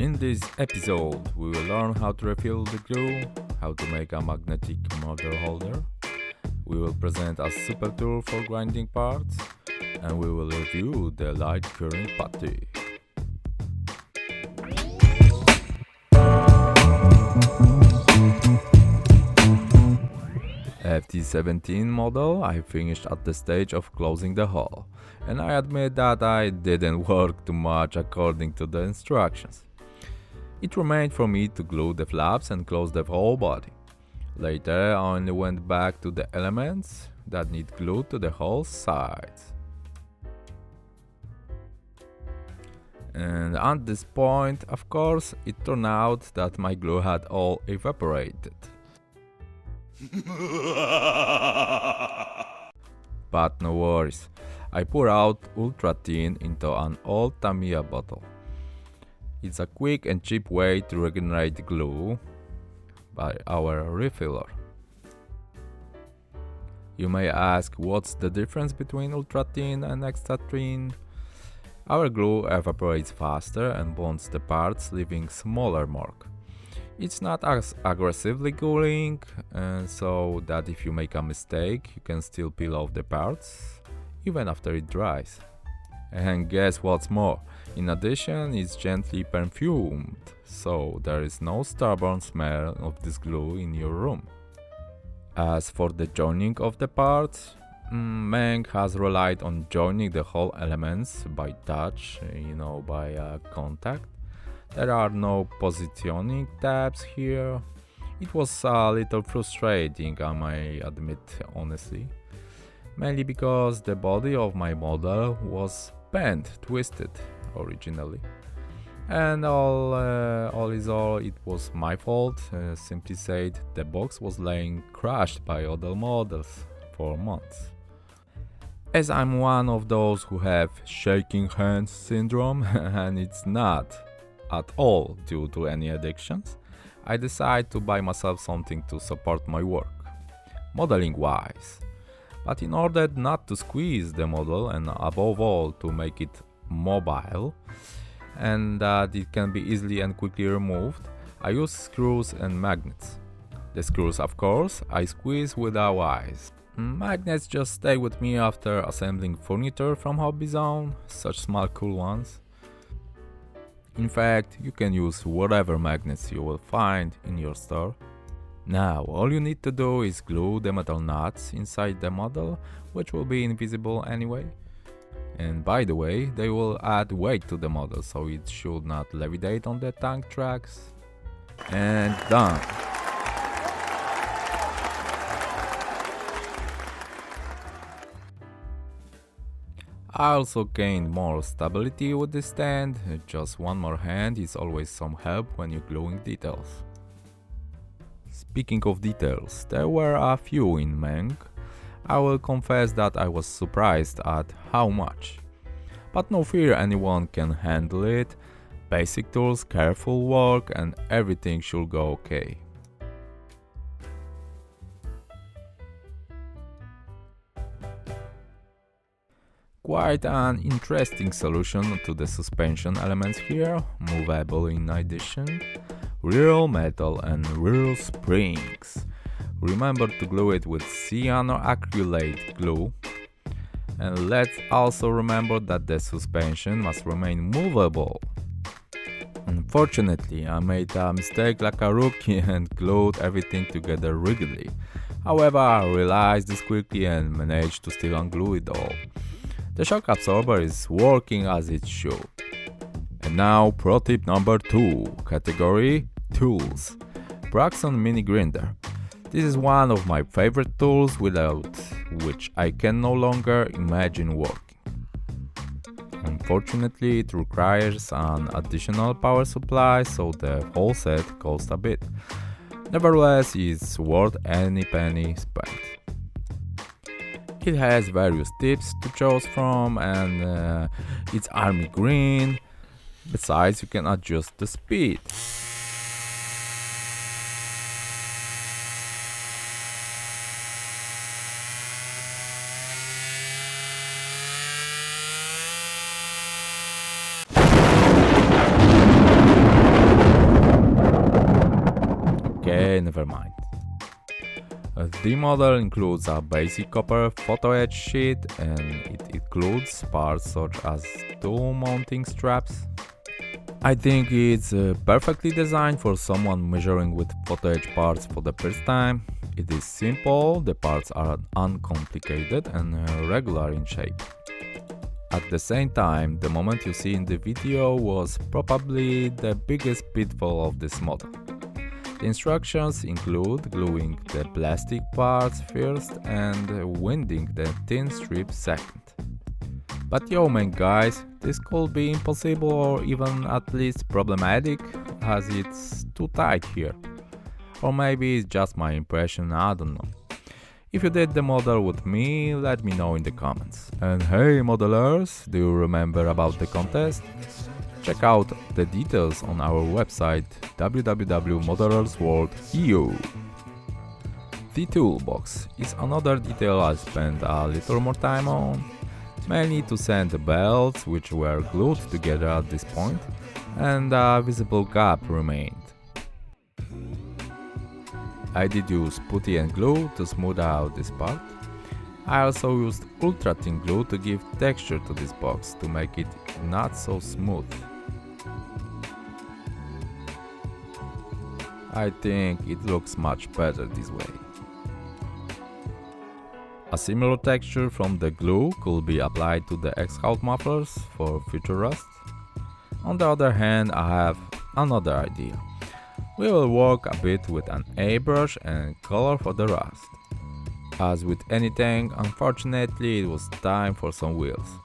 In this episode, we will learn how to refill the glue, how to make a magnetic model holder. We will present a super tool for grinding parts, and we will review the light curing putty. FT17 model I finished at the stage of closing the hull, and I admit that I didn't work too much according to the instructions. It remained for me to glue the flaps and close the whole body. Later I only went back to the elements that need glue to the whole sides. And at this point, of course, it turned out that my glue had all evaporated. But no worries, I pour out ultra thin into an old Tamiya bottle. It's a quick and cheap way to regenerate glue by our refiller. You may ask, what's the difference between ultra thin and extra thin? Our glue evaporates faster and bonds the parts, leaving smaller mark. It's not as aggressively cooling, so that if you make a mistake, you can still peel off the parts, even after it dries. And guess what's more? In addition, it's gently perfumed, so there is no stubborn smell of this glue in your room. As for the joining of the parts, Meng has relied on joining the whole elements by touch, by contact. There are no positioning tabs here. It was a little frustrating, I may admit honestly, mainly because the body of my model was twisted originally. And all is all, it was my fault. Simply said, the box was laying crushed by other models for months. As I'm one of those who have shaking hands syndrome, and it's not at all due to any addictions, I decided to buy myself something to support my work, modeling wise. But in order not to squeeze the model and above all to make it mobile and that it can be easily and quickly removed, I use screws and magnets. The screws, of course, I squeeze with a wise. Magnets just stay with me after assembling furniture from Hobby Zone, such small cool ones. In fact, you can use whatever magnets you will find in your store. Now, all you need to do is glue the metal nuts inside the model, which will be invisible anyway. And by the way, they will add weight to the model, so it should not levitate on the tank tracks. And done! I also gained more stability with the stand. Just one more hand is always some help when you're gluing details. Speaking of details, there were a few in Meng. I will confess that I was surprised at how much. But no fear, anyone can handle it. Basic tools, careful work, and everything should go okay. Quite an interesting solution to the suspension elements here, movable in addition, real metal and real springs. Remember to glue it with cyanoacrylate glue. And let's also remember that the suspension must remain movable. Unfortunately, I made a mistake like a rookie and glued everything together rigidly. However, I realized this quickly and managed to still unglue it all. The shock absorber is working as it should. And now pro tip number 2, category tools. Proxxon mini grinder. This is one of my favorite tools without which I can no longer imagine working. Unfortunately, it requires an additional power supply, so the whole set costs a bit. Nevertheless, it's worth any penny spent. It has various tips to choose from, and it's army green. Besides, you can adjust the speed. never mind. The model includes a basic copper photo etch sheet, and it includes parts such as two mounting straps. I think it's perfectly designed for someone measuring with photo etch parts for the first time. It is simple, the parts are uncomplicated and regular in shape. At the same time, the moment you see in the video was probably the biggest pitfall of this model. The instructions include gluing the plastic parts first and winding the thin strip second. But yo man guys, this could be impossible or even at least problematic, as it's too tight here. Or maybe it's just my impression, I don't know. If you did the model with me, let me know in the comments. And hey modelers, do you remember about the contest? Check out the details on our website www.modelersworld.eu. The toolbox is another detail I spent a little more time on, mainly to sand the belts which were glued together at this point, and a visible gap remained. I did use putty and glue to smooth out this part. I also used ultra thin glue to give texture to this box to make it not so smooth. I think it looks much better this way. A similar texture from the glue could be applied to the X-Haut mufflers for future rust. On the other hand, I have another idea. We will work a bit with an airbrush and color for the rust. As with anything, unfortunately it was time for some wheels.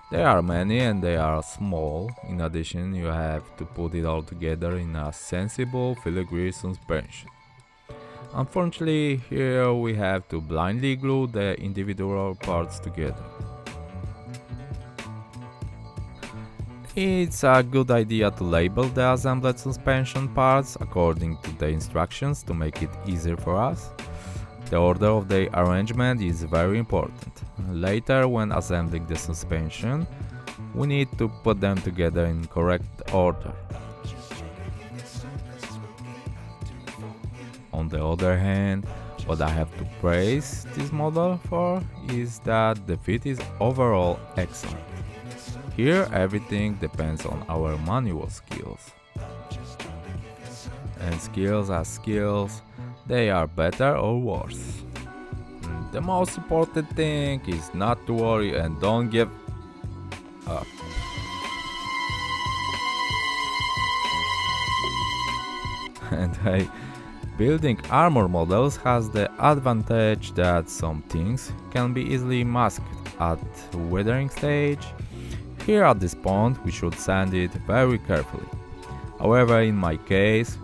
There are many and they are small. In addition, you have to put it all together in a sensible filigree suspension. Unfortunately, here we have to blindly glue the individual parts together. It's a good idea to label the assembled suspension parts according to the instructions to make it easier for us. The order of the arrangement is very important. Later, when assembling the suspension, we need to put them together in correct order. On the other hand, what I have to praise this model for is that the fit is overall excellent. Here everything depends on our manual skills. And skills are skills, they are better or worse. The most important thing is not to worry and don't give up. And hey, building armor models has the advantage that some things can be easily masked at weathering stage. Here at this point we should sand it very carefully. However, in my case,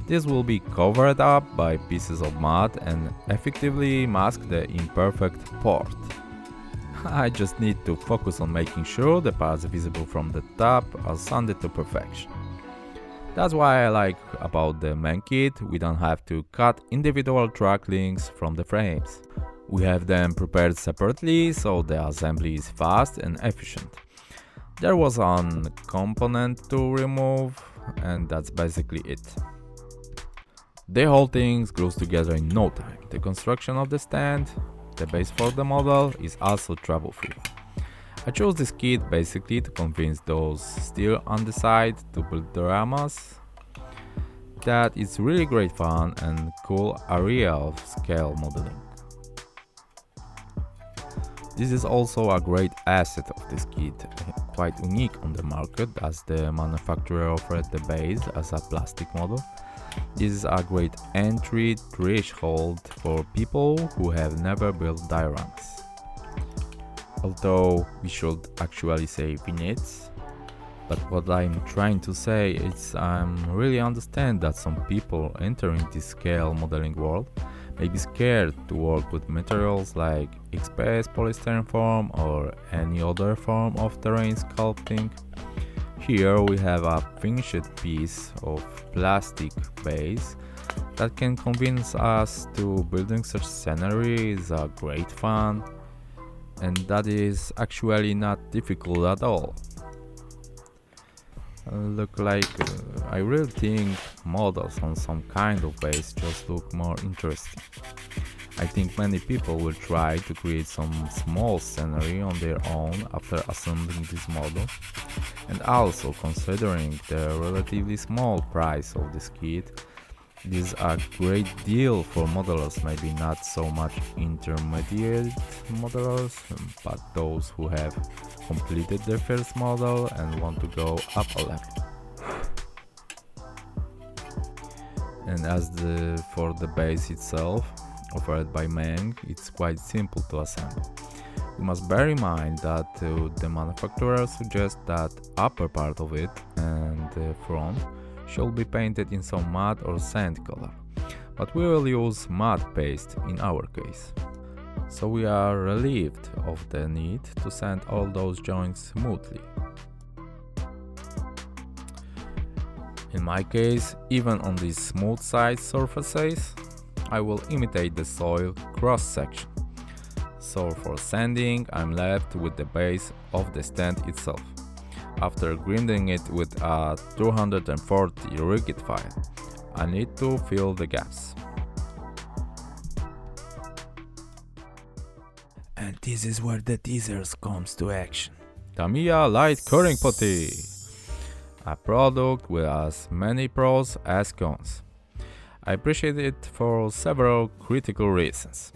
this will be covered up by pieces of mud and effectively mask the imperfect part. I just need to focus on making sure the parts visible from the top are sanded to perfection. That's why I like about the Meng kit, we don't have to cut individual track links from the frames. We have them prepared separately, so the assembly is fast and efficient. There was one component to remove, and that's basically it. The whole thing glues together in no time. The construction of the stand, the base for the model, is also trouble-free. I chose this kit basically to convince those still undecided to build dioramas that it's really great fun and cool area of scale modeling. This is also a great asset of this kit, quite unique on the market as the manufacturer offered the base as a plastic model. This is a great entry threshold for people who have never built dioramas. Although we should actually say vignettes, but what I'm trying to say is I really understand that some people entering this scale modeling world may be scared to work with materials like express polystyrene foam or any other form of terrain sculpting. Here we have a finished piece of plastic base that can convince us to building such scenery is a great fun, and that is actually not difficult at all. look like I really think models on some kind of base just look more interesting. I think many people will try to create some small scenery on their own after assembling this model, and also considering the relatively small price of this kit, this is a great deal for modelers, maybe not so much intermediate modelers, but those who have completed their first model and want to go up a level. And for the base itself, offered by Meng, it's quite simple to assemble. You must bear in mind that the manufacturer suggests that upper part of it and the front should be painted in some matte or sand color, but we will use matte paste in our case. So we are relieved of the need to sand all those joints smoothly. In my case, even on these smooth side surfaces, I will imitate the soil cross-section. So for sanding, I'm left with the base of the stand itself. After grinding it with a 240 rigid file, I need to fill the gaps. And this is where the teasers comes to action. Tamiya light curing putty, a product with as many pros as cons. I appreciate it for several critical reasons.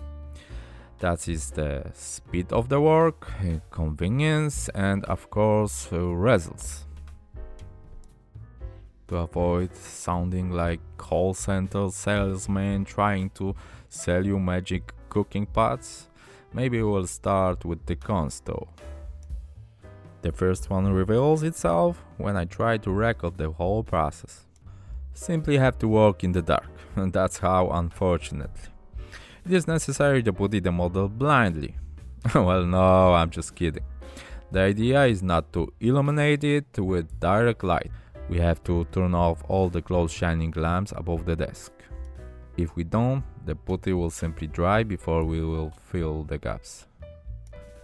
That is the speed of the work, convenience, and of course results. To avoid sounding like call center salesman trying to sell you magic cooking pots, maybe we'll start with the cons though. The first one reveals itself when I try to record the whole process. Simply have to work in the dark, and that's how, unfortunately. It is necessary to putty the model blindly. Well, no, I'm just kidding. The idea is not to illuminate it with direct light. We have to turn off all the close shining lamps above the desk. If we don't, the putty will simply dry before we will fill the gaps.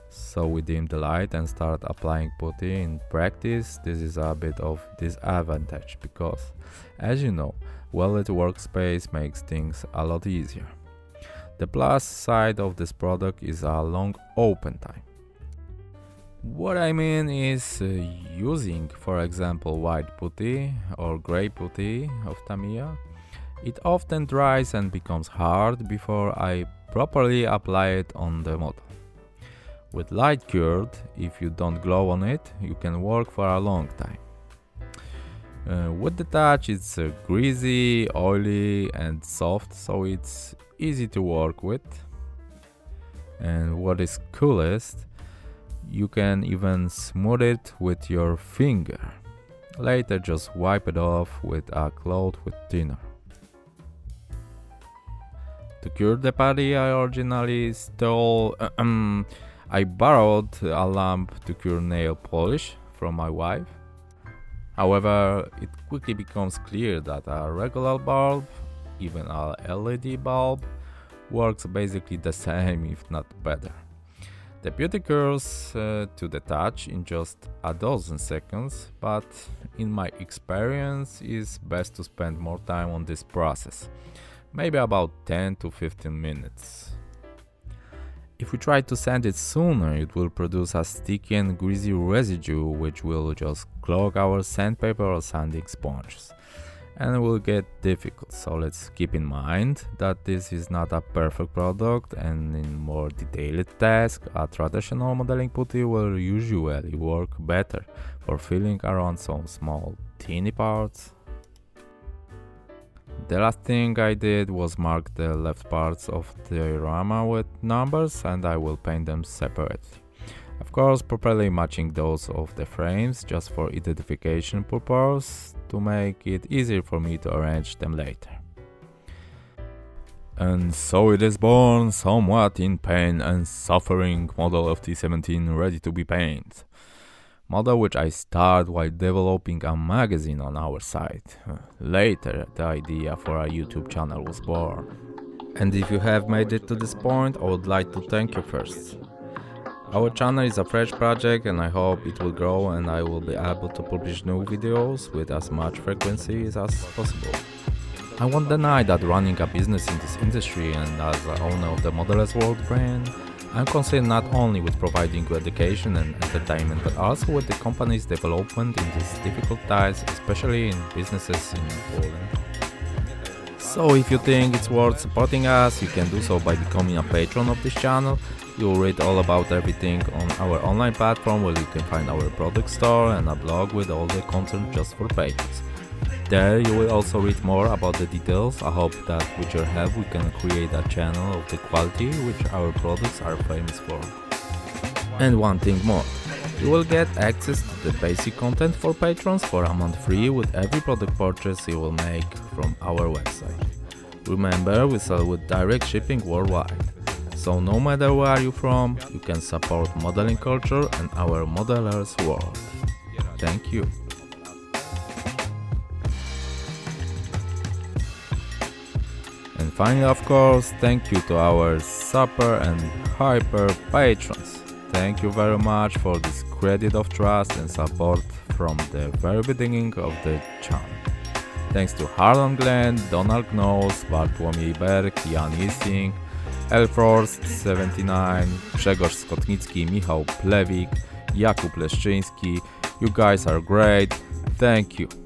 So we dim the light and start applying putty. In practice, this is a bit of disadvantage because, as you know, well-lit workspace makes things a lot easier. The plus side of this product is a long open time. What I mean is using, for example, white putty or grey putty of Tamiya. It often dries and becomes hard before I properly apply it on the model. With light cured, if you don't glow on it, you can work for a long time. With the touch, it's greasy, oily and soft, so it's easy to work with. And what is coolest, you can even smooth it with your finger. Later just wipe it off with a cloth with thinner. To cure the putty I originally stole, I borrowed a lamp to cure nail polish from my wife. However, it quickly becomes clear that a regular bulb, even a LED bulb, works basically the same if not better. The beauty cures to the touch in just a dozen seconds, but in my experience it's best to spend more time on this process, maybe about 10 to 15 minutes. If we try to sand it sooner, it will produce a sticky and greasy residue which will just clog our sandpaper or sanding sponges, and it will get difficult. So let's keep in mind that this is not a perfect product, and in more detailed tasks, a traditional modeling putty will usually work better for filling around some small teeny parts. The last thing I did was mark the left parts of the diorama with numbers, and I will paint them separately. Of course, properly matching those of the frames just for identification purpose to make it easier for me to arrange them later. And so it is born, somewhat in pain and suffering, Model FT17 ready to be painted. Model which I started while developing a magazine on our site. Later, the idea for a YouTube channel was born. And if you have made it to this point, I would like to thank you first. Our channel is a fresh project and I hope it will grow and I will be able to publish new videos with as much frequency as possible. I won't deny that running a business in this industry and as the owner of the Modelers World brand, I'm concerned not only with providing education and entertainment but also with the company's development in these difficult times, especially in businesses in Poland. So if you think it's worth supporting us, you can do so by becoming a patron of this channel. You will read all about everything on our online platform where you can find our product store and a blog with all the content just for patrons. There you will also read more about the details. I hope that with your help we can create a channel of the quality which our products are famous for. And one thing more, you will get access to the basic content for patrons for a month free with every product purchase you will make from our website. Remember, we sell with direct shipping worldwide. So no matter where you're from, you can support modeling culture and our modelers world. Thank you. And finally, of course, thank you to our super and hyper patrons. Thank you very much for this credit of trust and support from the very beginning of the channel. Thanks to Harlan Glenn, Donald Knowles, Bartłomiej Berg, Jan Ising, FT17, Grzegorz Skotnicki, Michał Plewik, Jakub Leszczyński. You guys are great. Thank you.